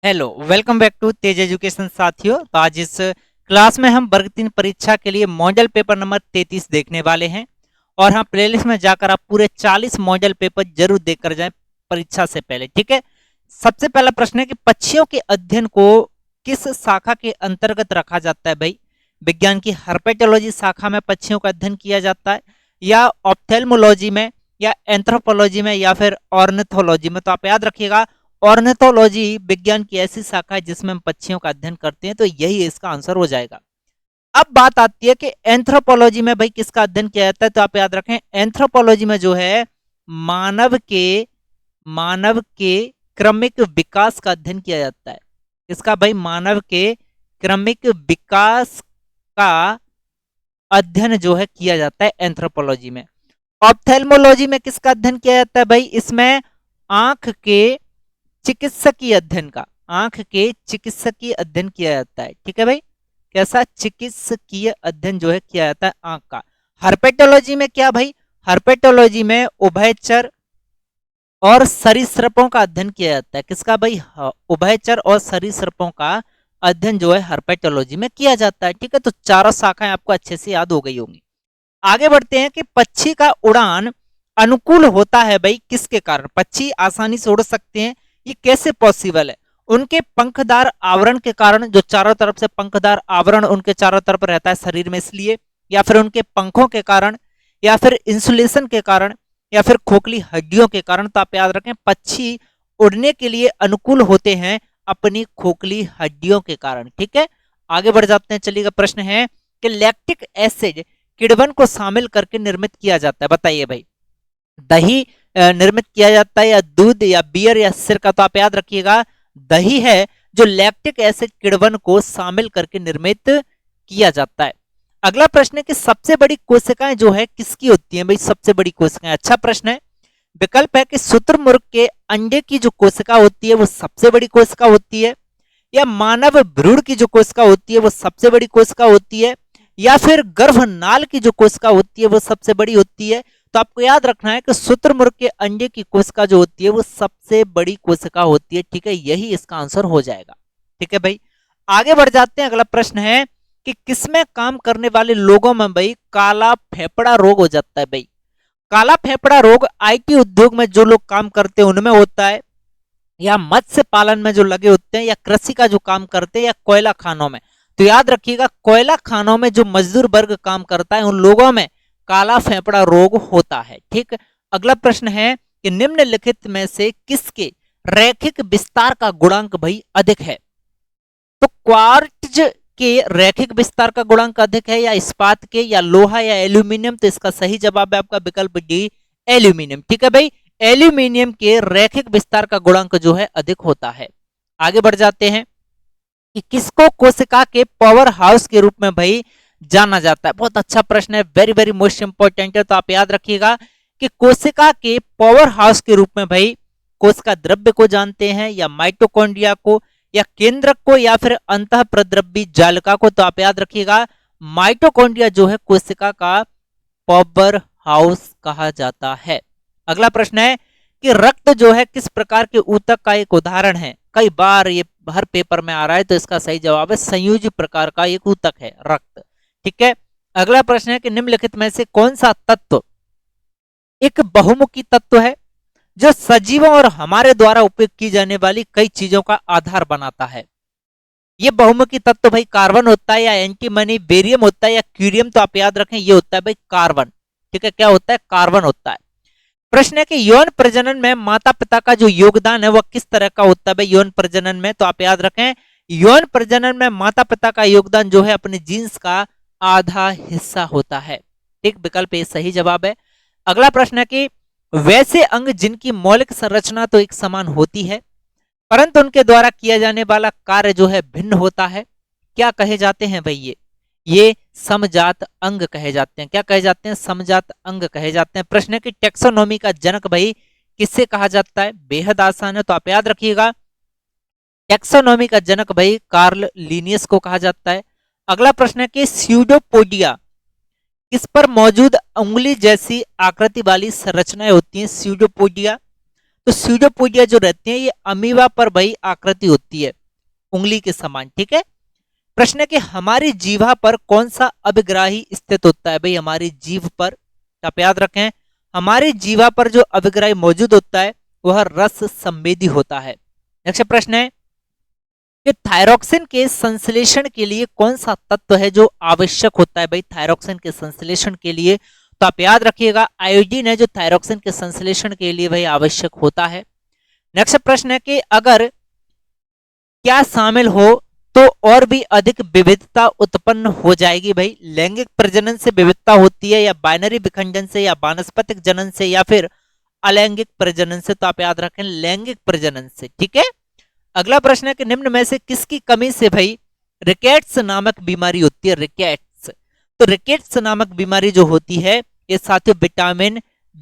Hello, welcome back to Tej education साथियों। तो आज इस क्लास में हम वर्ग 3 परीक्षा के लिए मॉडल पेपर नंबर 33 देखने वाले हैं। और हाँ, प्लेलिस्ट में जाकर आप पूरे 40 मॉडल पेपर जरूर देखकर जाएं परीक्षा से पहले, ठीक है। सबसे पहला प्रश्न है कि पक्षियों के अध्ययन को किस शाखा के अंतर्गत रखा जाता है भाई। विज्ञान की हर्पेटोलॉजी शाखा में पक्षियों का अध्ययन किया जाता है, या ऑप्थेल्मोलॉजी में, या एंथ्रोपोलॉजी में, या फिर ऑर्निथोलॉजी में। तो आप याद रखिएगा, ऑर्निथोलॉजी विज्ञान की ऐसी शाखा है जिसमें हम पक्षियों का अध्ययन करते हैं, तो यही इसका आंसर हो जाएगा। अब बात आती है कि एंथ्रोपोलॉजी में भाई किसका अध्ययन किया जाता है। तो आप याद रखें, एंथ्रोपोलॉजी में जो है मानव के क्रमिक विकास का अध्ययन किया जाता है। इसका भाई मानव के क्रमिक विकास का अध्ययन जो है किया जाता है एंथ्रोपोलॉजी में। ऑप्थेल्मोलॉजी में किसका अध्ययन किया जाता है भाई, इसमें आंख के चिकित्सकीय अध्ययन का, आंख के चिकित्सकीय अध्ययन किया जाता है, ठीक है भाई। कैसा चिकित्सकीय अध्ययन जो है किया जाता है आंख का। हर्पेटोलॉजी में क्या भाई, हर्पेटोलॉजी में उभयचर और सरीसृपों का अध्ययन किया जाता है। किसका भाई, उभयचर और सरीसृपों का अध्ययन जो है हर्पेटोलॉजी में किया जाता है, ठीक है। तो चारों शाखाएं आपको अच्छे से याद हो गई होंगी। आगे बढ़ते हैं कि पक्षी का उड़ान अनुकूल होता है भाई किसके कारण। पक्षी आसानी से उड़ सकते हैं, ये कैसे पॉसिबल है। उनके पंखदार आवरण के कारण, जो चारों तरफ से पंखदार आवरण उनके चारों तरफ रहता है शरीर में, इसलिए, या फिर उनके पंखों के कारण, या फिर इंसुलेशन के कारण, या फिर खोखली हड्डियों के कारण। तो आप याद रखें, पक्षी उड़ने के लिए अनुकूल होते हैं अपनी खोखली हड्डियों के कारण, ठीक है। आगे बढ़ जाते हैं, चलिएगा। प्रश्न है कि लैक्टिक एसिड किण्वन को शामिल करके निर्मित किया जाता है। बताइए भाई, दही निर्मित किया जाता है, या दूध, या बियर, या सिरका। तो आप याद रखिएगा, दही है जो लैक्टिक एसिड किण्वन को शामिल करके निर्मित किया जाता है। अगला प्रश्न है कि सबसे बड़ी कोशिकाएं जो है किसकी होती हैं भाई, सबसे बड़ी कोशिकाएं। अच्छा प्रश्न है। विकल्प है कि शुतुरमुर्ग के अंडे की जो कोशिका होती है वो सबसे बड़ी कोशिका होती है, या मानव भ्रूण की जो कोशिका होती है वो सबसे बड़ी कोशिका होती है, या फिर गर्भनाल की जो कोशिका होती है वो सबसे बड़ी होती है। तो आपको याद रखना है कि शुतुरमुर्ग के अंडे की कोशिका जो होती है वो सबसे बड़ी कोशिका होती है, ठीक है। यही इसका आंसर हो जाएगा, ठीक है भाई। आगे बढ़ जाते हैं। अगला प्रश्न है कि किसमें काम करने वाले लोगों में भाई काला फेफड़ा रोग हो जाता है भाई। काला फेफड़ा रोग आईटी उद्योग में जो लोग काम करते हैं उनमें होता है, या मत्स्य पालन में जो लगे होते हैं, या कृषि का जो काम करते हैं, या कोयला खानों में। तो याद रखिएगा, कोयला खानों में जो मजदूर वर्ग काम करता है उन लोगों में काला फेफड़ा रोग होता है, ठीक। अगला प्रश्न है कि निम्नलिखित में से किसके रैखिक विस्तार का गुणांक भाई अधिक है। तो क्वार्ट्ज के रैखिक विस्तार का गुणांक अधिक है, या इस्पात के, या लोहा, या एल्यूमिनियम। तो इसका सही जवाब है आपका विकल्प डी, एल्यूमिनियम, ठीक है भाई। एल्यूमिनियम के रैखिक विस्तार का गुणांक जो है अधिक होता है। आगे बढ़ जाते हैं कि किसको कोशिका के पावर हाउस के रूप में भाई जाना जाता है। बहुत अच्छा प्रश्न है, वेरी वेरी मोस्ट इंपॉर्टेंट है। तो आप याद रखिएगा कि कोशिका के पावर हाउस के रूप में भाई कोशिका द्रव्य को जानते हैं, या माइटोकॉन्ड्रिया को, या केंद्रक को, या फिर अंतः प्रद्रव्य जालिका को। तो आप याद रखिएगा, माइटोकॉन्ड्रिया जो है कोशिका का पावर हाउस कहा जाता है। अगला प्रश्न है कि रक्त जो है किस प्रकार के ऊतक का एक उदाहरण है। कई बार ये हर पेपर में आ रहा है, तो इसका सही जवाब है संयोजी प्रकार का एक ऊतक है रक्त, ठीक है। अगला प्रश्न है कि निम्नलिखित में से कौन सा तत्व एक बहुमुखी तत्व है जो सजीवों और हमारे द्वारा उपयोग की जाने वाली कई चीजों का आधार बनाता है। ये बहुमुखी तत्व भाई कार्बन होता है, या एंटीमनी, बेरियम होता है, या क्यूरियम। तो आप याद रखें, ये होता है भाई कार्बन, ठीक है। क्या होता है, कार्बन होता है। प्रश्न है कि यौन प्रजनन में माता पिता का जो योगदान है वह किस तरह का होता है भाई यौन प्रजनन में। तो आप याद रखें, यौन प्रजनन में माता पिता का योगदान जो है अपने जीन्स का आधा हिस्सा होता है, ठीक। विकल्प ए सही जवाब है। अगला प्रश्न है कि वैसे अंग जिनकी मौलिक संरचना तो एक समान होती है परंतु उनके द्वारा किया जाने वाला कार्य जो है भिन्न होता है, क्या कहे जाते हैं भाई ये समजात अंग कहे जाते हैं। क्या कहे जाते हैं, समजात अंग कहे जाते हैं। प्रश्न है कि टेक्सोनोमी का जनक भाई किससे कहा जाता है। बेहद आसान है, तो आप याद रखिएगा, टेक्सोनोमी का जनक भाई कार्ल लिनियस को कहा जाता है। अगला प्रश्न है कि स्यूडोपोडिया किस पर मौजूद उंगली जैसी आकृति वाली संरचनाएं होती हैं, स्यूडोपोडिया। तो स्यूडोपोडिया जो रहती है ये अमीबा पर भाई आकृति होती है उंगली के समान। ठीक है, प्रश्न है कि हमारी जीवा पर कौन सा अभिग्राही स्थित होता है। भाई हमारी जीभ पर, आप याद रखें, हमारी जीवा पर जो अभिग्राही मौजूद होता है वह रस संवेदी होता है। नेक्स्ट प्रश्न है कि थायरॉक्सिन के संश्लेषण के लिए कौन सा तत्व है जो आवश्यक होता है। भाई थायरॉक्सिन के संश्लेषण के लिए तो आप याद रखिएगा आयोडीन है जो थायरॉक्सिन के संश्लेषण के लिए भाई आवश्यक होता है। नेक्स्ट प्रश्न है कि अगर क्या शामिल हो तो और भी अधिक विविधता उत्पन्न हो जाएगी। भाई लैंगिक प्रजनन से विविधता होती है, या बाइनरी विखंडन से, या वानस्पतिक जनन से, या फिर अलैंगिक प्रजनन से। तो आप याद रखें लैंगिक प्रजनन से। ठीक है, अगला प्रश्न है कि निम्न में से किसकी कमी से भाई रिकेट्स नामक बीमारी होती है। रिकेट्स, तो रिकेट्स नामक बीमारी जो होती है ये साथियों विटामिन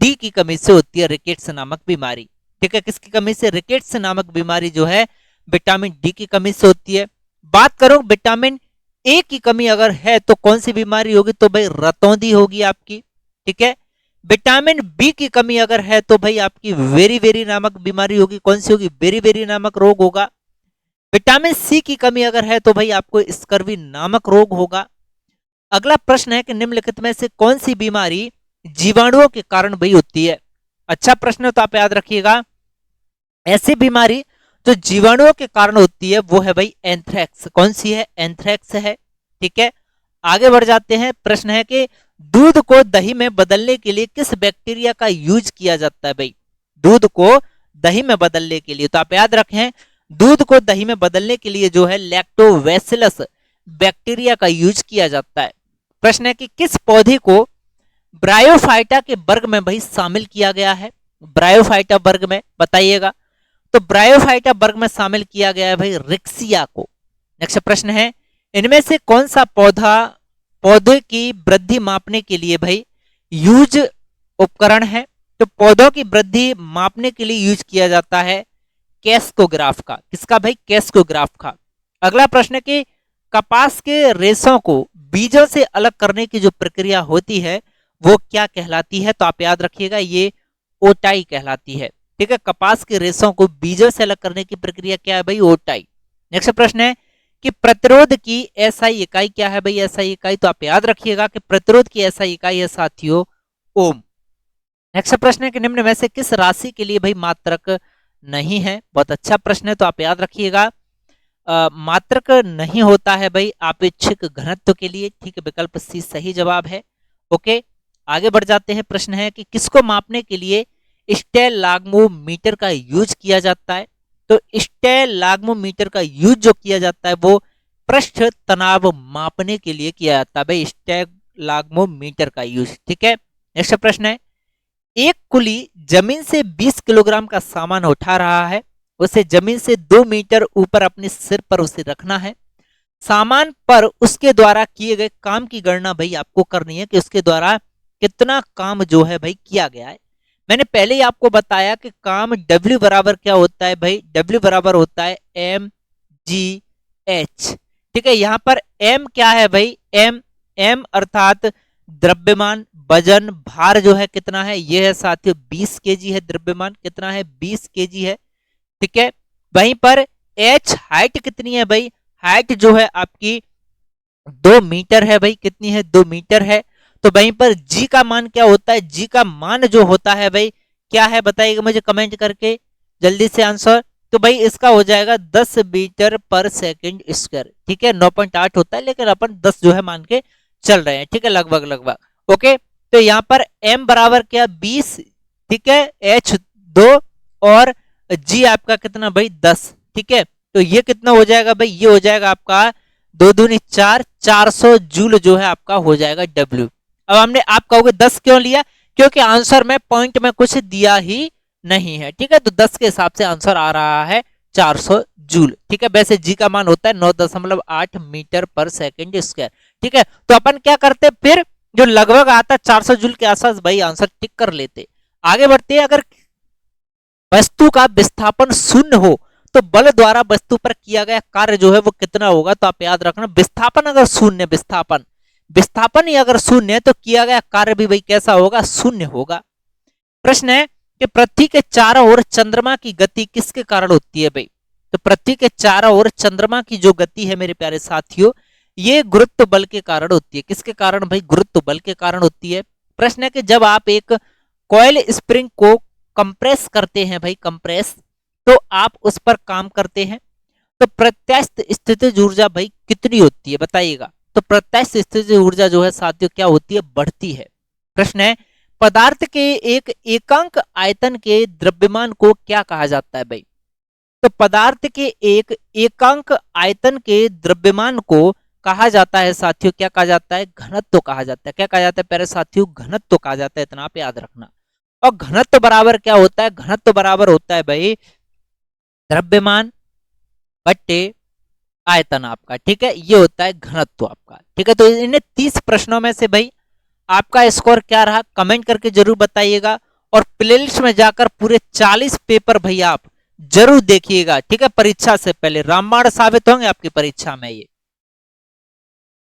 डी की कमी से होती है, रिकेट्स नामक बीमारी। ठीक है, किसकी कमी से? रिकेट्स नामक बीमारी जो है विटामिन डी की कमी से होती है। बात करो विटामिन ए की कमी अगर है तो कौन सी बीमारी होगी? तो भाई रतौंधी होगी आपकी। ठीक है, विटामिन बी की कमी अगर है तो भाई आपकी वेरी वेरी नामक बीमारी होगी। कौन सी होगी? वेरी वेरी नामक रोग होगा। विटामिन सी की कमी अगर है तो भाई आपको स्कर्वी नामक रोग होगा। अगला प्रश्न है कि निम्नलिखित में से कौन सी बीमारी जीवाणुओं के कारण भाई होती है। अच्छा प्रश्न है, तो आप याद रखिएगा ऐसी बीमारी जो जीवाणुओं के कारण होती है वो है भाई एंथ्रेक्स। कौन सी है? एंथ्रेक्स है। ठीक है, आगे बढ़ जाते हैं। प्रश्न है कि दूध को दही में बदलने के लिए किस बैक्टीरिया का यूज किया जाता है। भाई दूध को दही में बदलने के लिए तो आप याद रखें दूध को दही में बदलने के लिए जो है लैक्टोबैसिलस बैक्टीरिया का यूज किया जाता है। प्रश्न है कि किस पौधे को ब्रायोफाइटा के वर्ग में भाई शामिल किया गया है। ब्रायोफाइटा वर्ग में बताइएगा। तो ब्रायोफाइटा वर्ग में शामिल किया गया है भाई रिक्सिया को। नेक्स्ट प्रश्न है इनमें से कौन सा पौधे की वृद्धि मापने के लिए भाई यूज उपकरण है। तो पौधों की वृद्धि मापने के लिए यूज किया जाता है कैस्कोग्राफ का। किसका भाई? कैस्कोग्राफ का। अगला प्रश्न है कि कपास के रेशों को बीजों से अलग करने की जो प्रक्रिया होती है वो क्या कहलाती है। तो आप याद रखिएगा ये ओटाई कहलाती है। ठीक है, कपास के रेशों को बीजों से अलग करने की प्रक्रिया क्या है भाई? ओटाई। नेक्स्ट प्रश्न है कि प्रतिरोध की एसआई इकाई क्या है भाई? एसआई इकाई तो आप याद रखिएगा कि प्रतिरोध की एसआई इकाई है साथियों ओम। नेक्स्ट प्रश्न है कि निम्न में से किस राशि के लिए भाई मात्रक नहीं है। बहुत अच्छा प्रश्न है, तो आप याद रखिएगा मात्रक नहीं होता है भाई आपेक्षिक घनत्व के लिए। ठीक है, विकल्प सी सही जवाब है। ओके, आगे बढ़ जाते हैं। प्रश्न है कि किसको मापने के लिए स्टेलाग्मोमीटर का यूज किया जाता है। तो स्टेलाग्मोमीटर का यूज जो किया जाता है वो पृष्ठ तनाव मापने के लिए किया जाता है भाई स्टेलाग्मोमीटर का यूज। ठीक है, नेक्स्ट प्रश्न है एक कुली जमीन से 20 किलोग्राम का सामान उठा रहा है, उसे जमीन से 2 मीटर ऊपर अपने सिर पर उसे रखना है। सामान पर उसके द्वारा किए गए काम की गणना भाई आपको करनी है कि उसके द्वारा कितना काम जो है भाई किया गया है। मैंने पहले ही आपको बताया कि काम W बराबर क्या होता है भाई? W बराबर होता है mgh। ठीक है, यहां पर m क्या है भाई? m अर्थात द्रव्यमान, वजन, भार जो है कितना है? ये है साथियों 20 केजी है। द्रव्यमान कितना है? 20 केजी है। ठीक है, वहीं पर h हाइट कितनी है भाई? हाइट जो है आपकी 2 मीटर है भाई। कितनी है? 2 मीटर है। तो वहीं पर g का मान क्या होता है? g का मान जो होता है भाई क्या है बताइएगा मुझे कमेंट करके जल्दी से आंसर। तो भाई इसका हो जाएगा 10 मीटर पर सेकंड स्क्वायर। ठीक है, 9.8 होता है लेकिन अपन 10 जो है मान के चल रहे हैं। ठीक है, लगभग। ओके, तो यहाँ पर m बराबर क्या? 20। ठीक है, h 2 और g आपका कितना भाई? 10। ठीक है, तो ये कितना हो जाएगा भाई? ये हो जाएगा आपका 2 दूनी 4, 400 जूल जो है आपका हो जाएगा W। अब हमने आप कहोगे 10 क्यों लिया? क्योंकि आंसर में पॉइंट में कुछ दिया ही नहीं है। ठीक है, तो 10 के हिसाब से आंसर आ रहा है 400 जूल। ठीक है, वैसे जी का मान होता है 9.8 मीटर पर सेकंड स्क्वायर। ठीक है, तो अपन क्या करते फिर जो लगभग आता 400 जूल के आसपास भाई आंसर टिक कर लेते। आगे बढ़ते हैं। अगर वस्तु का विस्थापन शून्य हो तो बल द्वारा वस्तु पर किया गया कार्य जो है वो कितना होगा? तो आप याद रखना विस्थापन अगर शून्य, विस्थापन ही अगर शून्य है तो किया गया कार्य भी भाई कैसा होगा? शून्य होगा। प्रश्न है कि पृथ्वी के चारों ओर चंद्रमा की गति किसके कारण होती है भाई? तो पृथ्वी के चारों ओर चंद्रमा की जो गति है मेरे प्यारे साथियों, ये गुरुत्व बल के कारण होती है। किसके कारण भाई? गुरुत्व बल के कारण होती है। प्रश्न है कि जब आप एक कॉइल स्प्रिंग को कंप्रेस करते हैं भाई, कंप्रेस, तो आप उस पर काम करते हैं, तो प्रत्यास्थ स्थितिज ऊर्जा भाई कितनी होती है बताइएगा? तो प्रत्यास्थ स्थितिज ऊर्जा जो है साथियों क्या होती है? बढ़ती है। प्रश्न है पदार्थ के एक एकांक आयतन के द्रव्यमान को क्या कहा जाता है भाई? तो पदार्थ के एक एकांक आयतन के द्रव्यमान को कहा जाता है साथियों, क्या कहा जाता है? घनत्व कहा जाता है। क्या कहा जाता है प्यारे साथियों? घनत्व कहा जाता है। इतना आप याद रखना। और घनत्व बराबर क्या होता है? घनत्व बराबर होता है भाई द्रव्यमान बट्टे आयतन आपका, ठीक है, ये होता है घनत्व आपका, ठीक है। तो इन्हें 30 प्रश्नों में से भाई आपका स्कोर क्या रहा कमेंट करके जरूर बताइएगा, और प्लेलिस्ट में जाकर पूरे 40 पेपर भैया आप जरूर देखिएगा, ठीक है। परीक्षा से पहले रामबाण साबित होंगे आपकी परीक्षा में ये।